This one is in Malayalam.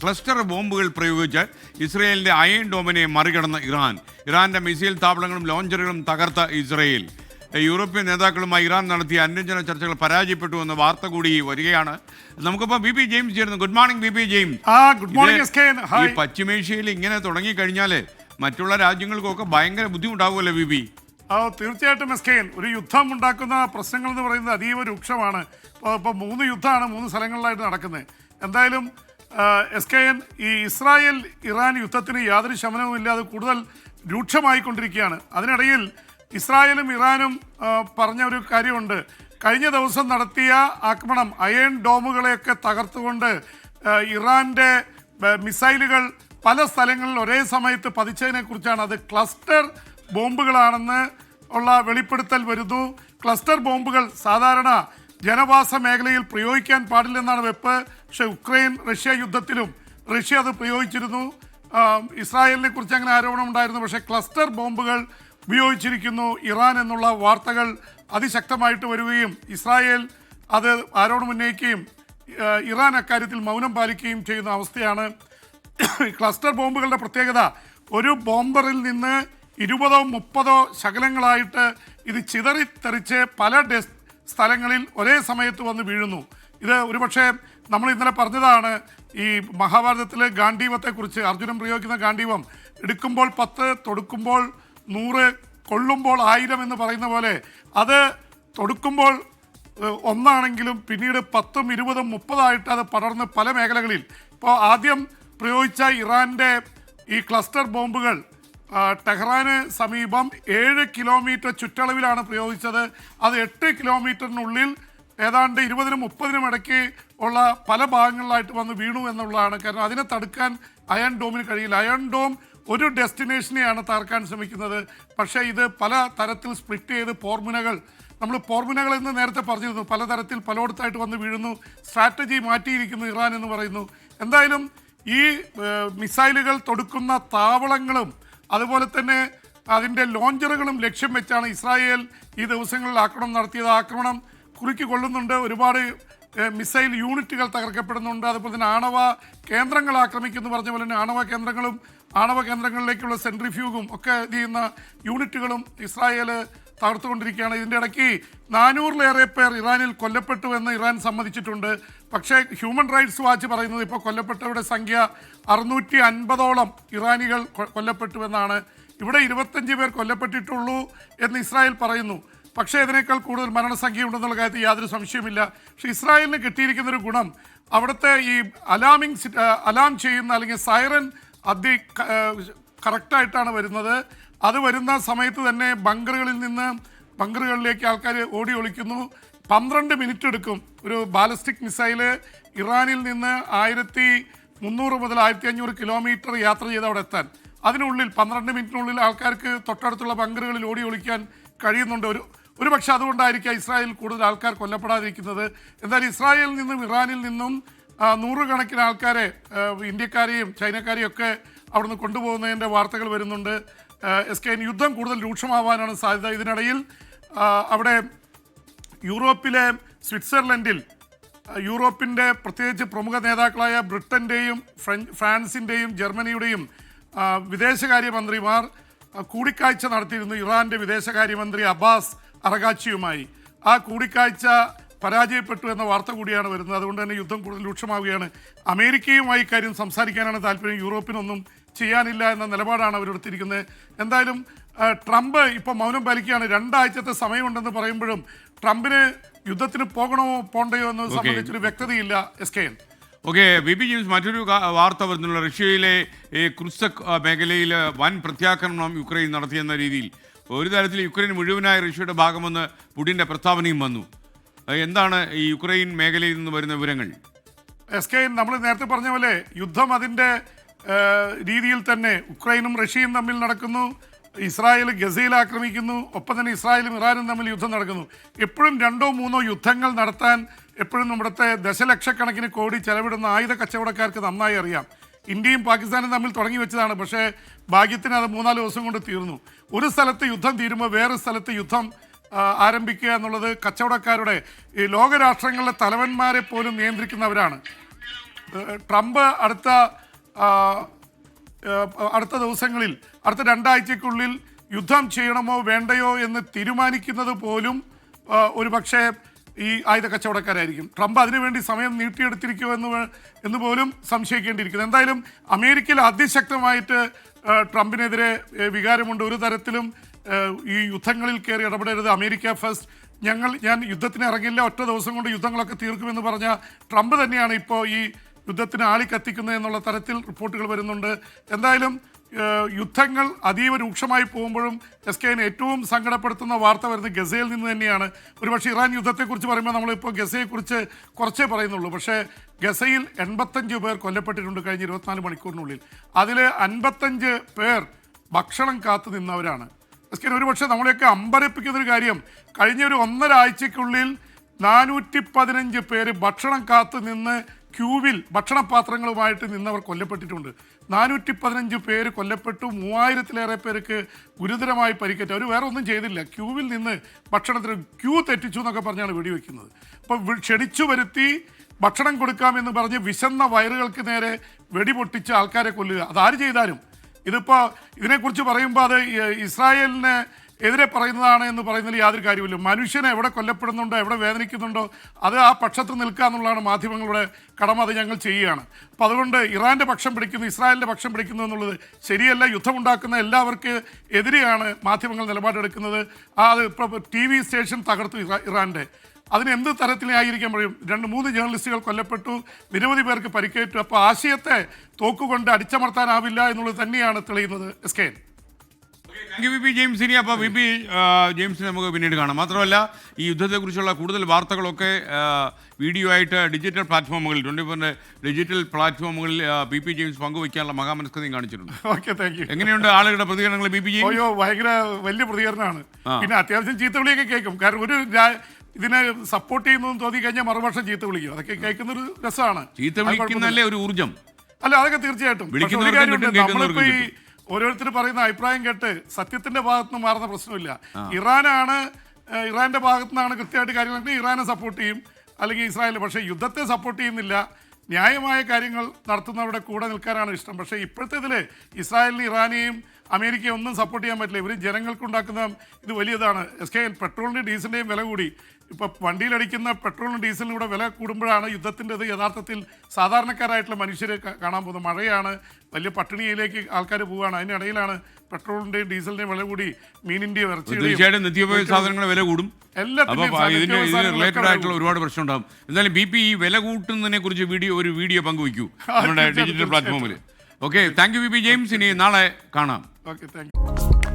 ക്ലസ്റ്റർ ബോംബുകൾ പ്രയോഗിച്ച് ഇസ്രയേലിന്റെ അയൺ ഡോമിനെ മറികടന്ന ഇറാന്റെ മിസൈൽ താവളങ്ങളും ലോഞ്ചറുകളും തകർത്ത ഇസ്രയേൽ. യൂറോപ്യൻ നേതാക്കളുമായി ഇറാൻ നടത്തിയ അനുരഞ്ജന ചർച്ചകൾ പരാജയപ്പെട്ടു എന്ന വാർത്ത കൂടി വരികയാണ്. നമുക്കിപ്പോൾ ബി പി ജെയിംസ് ചേരുന്നു. Good morning B P James. ഈ പശ്ചിമേഷ്യയിൽ ഇങ്ങനെ തുടങ്ങിക്കഴിഞ്ഞാൽ മറ്റുള്ള രാജ്യങ്ങൾക്കൊക്കെ ഭയങ്കര ബുദ്ധിമുട്ടാകുമല്ലോ ബി പി? തീർച്ചയായിട്ടും എസ്കെൻ, ഒരു യുദ്ധം ഉണ്ടാക്കുന്ന പ്രശ്നങ്ങൾ എന്ന് പറയുന്നത് അതീവ രൂക്ഷമാണ്. ഇപ്പോൾ 3 യുദ്ധമാണ് 3 സ്ഥലങ്ങളിലായിട്ട് നടക്കുന്നത്. എന്തായാലും എസ്കെൻ, ഈ ഇസ്രായേൽ ഇറാൻ യുദ്ധത്തിന് യാതൊരു ശമനവും ഇല്ലാതെ കൂടുതൽ രൂക്ഷമായിക്കൊണ്ടിരിക്കുകയാണ്. അതിനിടയിൽ ഇസ്രായേലും ഇറാനും പറഞ്ഞ ഒരു കാര്യമുണ്ട്. കഴിഞ്ഞ ദിവസം നടത്തിയ ആക്രമണം അയൺ ഡോമുകളെയൊക്കെ തകർത്തുകൊണ്ട് ഇറാൻ്റെ മിസൈലുകൾ പല സ്ഥലങ്ങളിൽ ഒരേ സമയത്ത് പതിച്ചതിനെ കുറിച്ചാണ്. അത് ക്ലസ്റ്റർ ബോംബുകളാണെന്ന് ഉള്ള വെളിപ്പെടുത്തൽ വരുന്നു. ക്ലസ്റ്റർ ബോംബുകൾ സാധാരണ ജനവാസ മേഖലയിൽ പ്രയോഗിക്കാൻ പാടില്ലെന്നാണ് വെപ്പ്. പക്ഷേ ഉക്രൈൻ റഷ്യ യുദ്ധത്തിലും റഷ്യ അത് പ്രയോഗിച്ചിരുന്നു. ഇസ്രായേലിനെ കുറിച്ച് അങ്ങനെ ആരോപണം ഉണ്ടായിരുന്നു. പക്ഷേ ക്ലസ്റ്റർ ബോംബുകൾ ഉപയോഗിച്ചിരിക്കുന്നു ഇറാൻ എന്നുള്ള വാർത്തകൾ അതിശക്തമായിട്ട് വരികയും ഇസ്രായേൽ അത് ആരോപണം ഉന്നയിക്കുകയും ഇറാൻ അക്കാര്യത്തിൽ മൗനം പാലിക്കുകയും ചെയ്യുന്ന അവസ്ഥയാണ്. ക്ലസ്റ്റർ ബോംബുകളുടെ പ്രത്യേകത, ഒരു ബോംബറിൽ നിന്ന് 20-30 ശകലങ്ങളായിട്ട് ഇത് ചിതറിത്തെറിച്ച് പല സ്ഥലങ്ങളിൽ ഒരേ സമയത്ത് വന്ന് വീഴുന്നു. ഇത് ഒരുപക്ഷെ നമ്മൾ ഇന്നലെ പറഞ്ഞതാണ്, ഈ മഹാഭാരതത്തിലെ ഗാന്ധീവത്തെക്കുറിച്ച്. അർജുനൻ പ്രയോഗിക്കുന്ന ഗാന്ധീവം എടുക്കുമ്പോൾ 10, തൊടുക്കുമ്പോൾ 100, കൊള്ളുമ്പോൾ 1000 എന്ന് പറയുന്ന പോലെ അത് തൊടുക്കുമ്പോൾ 1 ആണെങ്കിലും പിന്നീട് 10, 20, 30 ആയിട്ട് അത് പടർന്ന് പല മേഖലകളിൽ. ഇപ്പോൾ ആദ്യം പ്രയോഗിച്ച ഇറാൻ്റെ ഈ ക്ലസ്റ്റർ ബോംബുകൾ ടെഹ്റാന് സമീപം 7 കിലോമീറ്റർ ചുറ്റളവിലാണ് പ്രയോഗിച്ചത്. അത് 8 കിലോമീറ്ററിനുള്ളിൽ ഏതാണ്ട് 20-30 ഇടയ്ക്ക് ഉള്ള പല ഭാഗങ്ങളിലായിട്ട് വന്ന് വീണു എന്നുള്ളതാണ്. കാരണം അതിനെ തടുക്കാൻ അയൺ ഡോമിന് കഴിയില്ല. അയൺ ഡോം ഒരു ഡെസ്റ്റിനേഷനെയാണ് തകർക്കാൻ ശ്രമിക്കുന്നത്. പക്ഷേ ഇത് പല തരത്തിൽ സ്പ്ലിറ്റ് ചെയ്ത് പോർമുനകൾ, നമ്മൾ പോർമുനകൾ എന്ന് നേരത്തെ പറഞ്ഞിരുന്നു, പലതരത്തിൽ പലയിടത്തായിട്ട് വന്ന് വീഴുന്നു. സ്ട്രാറ്റജി മാറ്റിയിരിക്കുന്നു ഇറാൻ എന്ന് പറയുന്നു. എന്തായാലും ഈ മിസൈലുകൾ തൊടുക്കുന്ന താവളങ്ങളും അതുപോലെ തന്നെ അതിൻ്റെ ലോഞ്ചറുകളും ലക്ഷ്യം വെച്ചാണ് ഇസ്രായേൽ ഈ ദിവസങ്ങളിൽ ആക്രമണം നടത്തിയത്. ആക്രമണം കുറുക്കി കൊള്ളുന്നുണ്ട്. ഒരുപാട് മിസൈൽ യൂണിറ്റുകൾ തകർക്കപ്പെടുന്നുണ്ട്. അതുപോലെ തന്നെ ആണവ കേന്ദ്രങ്ങൾ ആക്രമിക്കുന്നു പറഞ്ഞ പോലെ തന്നെ ആണവ കേന്ദ്രങ്ങളും ആണവ കേന്ദ്രങ്ങളിലേക്കുള്ള സെൻട്രിഫ്യൂഗും ഒക്കെ ചെയ്യുന്ന യൂണിറ്റുകളും ഇസ്രായേൽ തകർത്തുകൊണ്ടിരിക്കുകയാണ്. ഇതിൻ്റെ ഇടയ്ക്ക് 400-ലേറെ പേർ ഇറാനിൽ കൊല്ലപ്പെട്ടു എന്ന് ഇറാൻ സമ്മതിച്ചിട്ടുണ്ട്. പക്ഷേ ഹ്യൂമൻ റൈറ്റ്സ് വാച്ച് പറയുന്നത് ഇപ്പോൾ കൊല്ലപ്പെട്ടവരുടെ സംഖ്യ 650ഓളം ഇറാനികൾ കൊല്ലപ്പെട്ടു എന്നാണ്. ഇവിടെ 25 പേർ കൊല്ലപ്പെട്ടിട്ടുള്ളൂ എന്ന് ഇസ്രായേൽ പറയുന്നു. പക്ഷേ ഇതിനേക്കാൾ കൂടുതൽ മരണസംഖ്യ ഉണ്ടെന്നുള്ള കാര്യത്തിൽ യാതൊരു സംശയവുമില്ല. പക്ഷേ ഇസ്രായേലിന് കിട്ടിയിരിക്കുന്നൊരു ഗുണം, അവിടുത്തെ ഈ അലാം ചെയ്യുന്ന അല്ലെങ്കിൽ സൈറൻ കറക്റ്റായിട്ടാണ് വരുന്നത്. അത് വരുന്ന സമയത്ത് തന്നെ ബങ്കറുകളിലേക്ക് ആൾക്കാർ ഓടി ഒളിക്കുന്നു. 12 മിനിറ്റ് എടുക്കും ഒരു ബാലിസ്റ്റിക് മിസൈല് ഇറാനിൽ നിന്ന് 1300 മുതൽ 1500 കിലോമീറ്റർ യാത്ര ചെയ്ത് അവിടെ എത്താൻ. അതിനുള്ളിൽ 12 മിനിറ്റിനുള്ളിൽ ആൾക്കാർക്ക് തൊട്ടടുത്തുള്ള ബങ്കറുകളിൽ ഓടി ഒളിക്കാൻ കഴിയുന്നുണ്ട്. ഒരു പക്ഷേ അതുകൊണ്ടായിരിക്കാം ഇസ്രായേൽ കൂടുതൽ ആൾക്കാർ കൊല്ലപ്പെടാതിരിക്കുന്നത്. എന്തായാലും ഇസ്രായേലിൽ നിന്നും ഇറാനിൽ നിന്നും 100 കണക്കിന് ആൾക്കാരെ, ഇന്ത്യക്കാരെയും ചൈനക്കാരെയും ഒക്കെ അവിടുന്ന് കൊണ്ടുപോകുന്നതിൻ്റെ വാർത്തകൾ വരുന്നുണ്ട്. യുദ്ധം കൂടുതൽ രൂക്ഷമാവാനാണ് സാധ്യത. ഇതിനിടയിൽ അവിടെ യൂറോപ്പിലെ സ്വിറ്റ്സർലൻഡിൽ യൂറോപ്പിൻ്റെ പ്രത്യേകിച്ച് പ്രമുഖ നേതാക്കളായ ബ്രിട്ടൻ്റെയും ഫ്രാൻസിൻ്റെയും ജർമ്മനിയുടെയും വിദേശകാര്യമന്ത്രിമാർ കൂടിക്കാഴ്ച നടത്തിയിരുന്നു ഇറാൻ്റെ വിദേശകാര്യമന്ത്രി അബ്ബാസ് അറഗാച്ചിയുമായി. ആ കൂടിക്കാഴ്ച പരാജയപ്പെട്ടു എന്ന വാർത്ത കൂടിയാണ് വരുന്നത്. അതുകൊണ്ട് തന്നെ യുദ്ധം കൂടുതൽ രൂക്ഷമാവുകയാണ്. അമേരിക്കയുമായി കാര്യം സംസാരിക്കാനാണ് താല്പര്യം, യൂറോപ്പിനൊന്നും ചെയ്യാനില്ല എന്ന നിലപാടാണ് അവരെടുത്തിരിക്കുന്നത്. എന്തായാലും ട്രംപ് ഇപ്പോൾ മൗനം പാലിക്കുകയാണ്. 2 ആഴ്ചത്തെ സമയമുണ്ടെന്ന് പറയുമ്പോഴും ട്രംപിന് യുദ്ധത്തിന് പോകണമോ പോണ്ടയോ എന്നത് സംബന്ധിച്ചൊരു വ്യക്തതയില്ല. SKN. Okay, B P James, മറ്റൊരു വാർത്ത വരുന്നുള്ള റഷ്യയിലെ ക്രുസ്ക് മേഖലയിൽ വൻ പ്രത്യാക്രമണം യുക്രൈൻ നടത്തിയെന്ന രീതിയിൽ ഒരു തരത്തിൽ യുക്രൈൻ മുഴുവനായ റഷ്യയുടെ ഭാഗമെന്ന് പുടിൻ്റെ പ്രസ്താവനയും വന്നു. എന്താണ് ഈ യുക്രൈൻ മേഖലയിൽ നിന്ന് വരുന്ന വിവരങ്ങൾ? SKN, നമ്മൾ നേരത്തെ പറഞ്ഞ പോലെ യുദ്ധം അതിൻ്റെ രീതിയിൽ തന്നെ ഉക്രൈനും റഷ്യയും തമ്മിൽ നടക്കുന്നു. ഇസ്രായേൽ ഗസയിൽ ആക്രമിക്കുന്നു. ഒപ്പം തന്നെ ഇസ്രായേലും ഇറാനും തമ്മിൽ യുദ്ധം നടക്കുന്നു. എപ്പോഴും 2-3 യുദ്ധങ്ങൾ നടത്താൻ എപ്പോഴും നമ്മുടെ ദശലക്ഷക്കണക്കിന് കോടി ചെലവിടുന്ന ആയുധ കച്ചവടക്കാർക്ക് നന്നായി അറിയാം. ഇന്ത്യയും പാകിസ്ഥാനും തമ്മിൽ തുടങ്ങി വെച്ചതാണ്. പക്ഷേ ഭാഗ്യത്തിന് അത് 3-4 ദിവസം കൊണ്ട് തീർന്നു. ഒരു സ്ഥലത്ത് യുദ്ധം തീരുമ്പോൾ വേറെ സ്ഥലത്ത് യുദ്ധം ആരംഭിക്കുക എന്നുള്ളത് കച്ചവടക്കാരുടെ, ഈ ലോകരാഷ്ട്രങ്ങളിലെ തലവന്മാരെ പോലും നിയന്ത്രിക്കുന്നവരാണ്. ട്രംപ് അടുത്ത ദിവസങ്ങളിൽ അടുത്ത 2 ആഴ്ചയ്ക്കുള്ളിൽ യുദ്ധം ചെയ്യണമോ വേണ്ടയോ എന്ന് തീരുമാനിക്കുന്നത് പോലും ഒരു പക്ഷേ ഈ ആയുധ കച്ചവടക്കാരായിരിക്കും. ട്രംപ് അതിനുവേണ്ടി സമയം നീട്ടിയെടുത്തിരിക്കുമോ എന്ന് പോലും സംശയിക്കേണ്ടിയിരിക്കുന്നു. എന്തായാലും അമേരിക്കയിൽ അതിശക്തമായിട്ട് ട്രംപിനെതിരെ വികാരമുണ്ട്. ഒരു തരത്തിലും ഈ യുദ്ധങ്ങളിൽ കയറി ഇടപെടരുത്, അമേരിക്ക ഫസ്റ്റ്, ഞാൻ യുദ്ധത്തിന് ഇറങ്ങില്ല, ഒറ്റ ദിവസം കൊണ്ട് യുദ്ധങ്ങളൊക്കെ തീർക്കുമെന്ന് പറഞ്ഞ ട്രംപ് തന്നെയാണ് ഇപ്പോൾ ഈ യുദ്ധത്തിന് ആളിക്കത്തിക്കുന്നത് എന്നുള്ള തരത്തിൽ റിപ്പോർട്ടുകൾ വരുന്നുണ്ട്. എന്തായാലും യുദ്ധങ്ങൾ അതീവ രൂക്ഷമായി പോകുമ്പോഴും SKN ഏറ്റവും സങ്കടപ്പെടുത്തുന്ന വാർത്ത വരുന്നത് ഗസയിൽ നിന്ന് തന്നെയാണ്. ഒരുപക്ഷെ ഇറാൻ യുദ്ധത്തെക്കുറിച്ച് പറയുമ്പോൾ നമ്മളിപ്പോൾ ഗസയെക്കുറിച്ച് കുറച്ചേ പറയുന്നുള്ളൂ. പക്ഷേ ഗസയിൽ 85 പേർ കൊല്ലപ്പെട്ടിട്ടുണ്ട് കഴിഞ്ഞ 24 മണിക്കൂറിനുള്ളിൽ. അതിൽ 55 പേർ ഭക്ഷണം കാത്തു നിന്നവരാണ്. SKN ഒരുപക്ഷെ നമ്മളെയൊക്കെ അമ്പരപ്പിക്കുന്നൊരു കാര്യം, കഴിഞ്ഞ ഒരു 1.5 ആഴ്ചയ്ക്കുള്ളിൽ 415 പേര് ഭക്ഷണം കാത്തു നിന്ന് ക്യൂവിൽ ഭക്ഷണപാത്രങ്ങളുമായിട്ട് നിന്നവർ കൊല്ലപ്പെട്ടിട്ടുണ്ട്. 415 പേര് കൊല്ലപ്പെട്ടു, 3000-ലേറെ പേർക്ക് ഗുരുതരമായി പരിക്കേറ്റു. അവർ വേറെ ഒന്നും ചെയ്തില്ല, ക്യൂവിൽ നിന്ന് ഭക്ഷണത്തിന് ക്യൂ തെറ്റിച്ചു എന്നൊക്കെ പറഞ്ഞാണ് വെടിവെക്കുന്നത്. അപ്പോൾ ക്ഷണിച്ചു വരുത്തി ഭക്ഷണം കൊടുക്കാമെന്ന് പറഞ്ഞ് വിശന്ന വയറുകൾക്ക് നേരെ വെടിപൊട്ടിച്ച് ആൾക്കാരെ കൊല്ലുക, അതാര് ചെയ്താലും. ഇതിപ്പോൾ ഇതിനെക്കുറിച്ച് പറയുമ്പോൾ അത് ഇസ്രായേലിന് എതിരെ പറയുന്നതാണ് എന്ന് പറയുന്നതിൽ യാതൊരു കാര്യമില്ല. മനുഷ്യനെ എവിടെ കൊല്ലപ്പെടുന്നുണ്ടോ, എവിടെ വേദനിക്കുന്നുണ്ടോ, അത് ആ പക്ഷത്ത് നിൽക്കുക എന്നുള്ളതാണ് മാധ്യമങ്ങളുടെ കടമ. അത് ഞങ്ങൾ ചെയ്യുകയാണ്. അപ്പോൾ അതുകൊണ്ട് ഇറാൻ്റെ പക്ഷം പിടിക്കുന്നു, ഇസ്രായേലിൻ്റെ പക്ഷം പിടിക്കുന്നു എന്നുള്ളത് ശരിയല്ല. യുദ്ധമുണ്ടാക്കുന്ന എല്ലാവർക്കും എതിരെയാണ് മാധ്യമങ്ങൾ നിലപാടെടുക്കുന്നത്. അത് ഇപ്പോൾ TV സ്റ്റേഷൻ തകർത്തു ഇറാൻ്റെ, അതിന് എന്ത് തരത്തിലായിരിക്കാൻ കഴിയും? 2-3 ജേർണലിസ്റ്റുകൾ കൊല്ലപ്പെട്ടു, നിരവധി പേർക്ക് പരിക്കേറ്റു. അപ്പോൾ ആശയത്തെ തോക്കുകൊണ്ട് അടിച്ചമർത്താനാവില്ല എന്നുള്ളത് തന്നെയാണ് തെളിയുന്നത്. SKN. VP James. ഇനി അപ്പോൾ VP ജെയിംസിനെ നമുക്ക് പിന്നീട് കാണാം. മാത്രമല്ല ഈ യുദ്ധത്തെക്കുറിച്ചുള്ള കൂടുതൽ വാർത്തകളൊക്കെ വീഡിയോ ആയിട്ട് ഡിജിറ്റൽ പ്ലാറ്റ്ഫോമുകളിൽ 24 ഡിജിറ്റൽ പ്ലാറ്റ്ഫോമുകളിൽ VP ജെയിംസ് പങ്കുവയ്ക്കാനുള്ള മഹാമനസ്കതയും കാണിച്ചിട്ടുണ്ട്. Okay, thank you. എങ്ങനെയുണ്ട് ആളുകളുടെ പ്രതികരണങ്ങൾ VP ജെയിംസ്? അയ്യോ, ഭയങ്കര വലിയ പ്രതികരണമാണ്. പിന്നെ അത്യാവശ്യം ചീത്തവിളിയൊക്കെ കേൾക്കും. കാരണം ഒരു ഇതിനെ സപ്പോർട്ട് ചെയ്യുന്നതെന്ന് തോന്നി കഴിഞ്ഞാൽ മറുപക്ഷം ചീത്ത വിളിക്കും. അതൊക്കെ കേൾക്കുന്നൊരു രസമാണ്. ചീത്ത വിളിക്കുന്നല്ലേ ഒരു ഊർജ്ജം? അല്ല, അതൊക്കെ തീർച്ചയായിട്ടും. നമ്മളിപ്പോ ഈ ഓരോരുത്തർ പറയുന്ന അഭിപ്രായം കേട്ട് സത്യത്തിന്റെ ഭാഗത്ത് നിന്ന് മാറുന്ന പ്രശ്നമില്ല. ഇറാന്റെ ഭാഗത്തു നിന്നാണ് കൃത്യമായിട്ട് കാര്യങ്ങൾ, ഇറാനെ സപ്പോർട്ട് ചെയ്യും, അല്ലെങ്കിൽ ഇസ്രായേൽ. പക്ഷേ യുദ്ധത്തെ സപ്പോർട്ട് ചെയ്യുന്നില്ല, ന്യായമായ കാര്യങ്ങൾ നടത്തുന്നവരുടെ കൂടെ നിൽക്കാനാണ് ഇഷ്ടം. പക്ഷേ ഇപ്പോഴത്തേതിൽ ഇസ്രായേലിന് ഇറാനെയും അമേരിക്കയും ഒന്നും സപ്പോർട്ട് ചെയ്യാൻ പറ്റില്ല. ഇവർ ജനങ്ങൾക്കുണ്ടാക്കുന്ന ഇത് വലിയതാണ്. SKN പെട്രോളിൻ്റെയും ഡീസലിൻ്റെയും വില കൂടി. ഇപ്പോൾ വണ്ടിയിലടിക്കുന്ന പെട്രോളിനും ഡീസലിനും കൂടെ വില കൂടുമ്പോഴാണ് യുദ്ധത്തിൻ്റെത് യഥാർത്ഥത്തിൽ സാധാരണക്കാരായിട്ടുള്ള മനുഷ്യരെ കാണാൻ പോകുന്നത്. മഴയാണ്, വലിയ പട്ടിണിയിലേക്ക് ആൾക്കാർ പോവുകയാണ്. അതിനിടയിലാണ് പെട്രോളിൻ്റെയും ഡീസലിൻ്റെയും വില കൂടി, മീനിൻ്റെയും തീർച്ചയായിട്ടും നിത്യോപയോഗ സാധനങ്ങളുടെ വില കൂടും. ഇതിന് റിലേറ്റഡ് ആയിട്ടുള്ള ഒരുപാട് പ്രശ്നം ഉണ്ടാകും. എന്തായാലും BP ഈ വില കൂട്ടുന്നതിനെ കുറിച്ച് ഒരു വീഡിയോ പങ്കുവയ്ക്കൂ നമ്മുടെ ഡിജിറ്റൽ പ്ലാറ്റ്ഫോമിൽ. Okay, thank you VP James. ഇനി നാളെ കാണാം. Okay, thank you.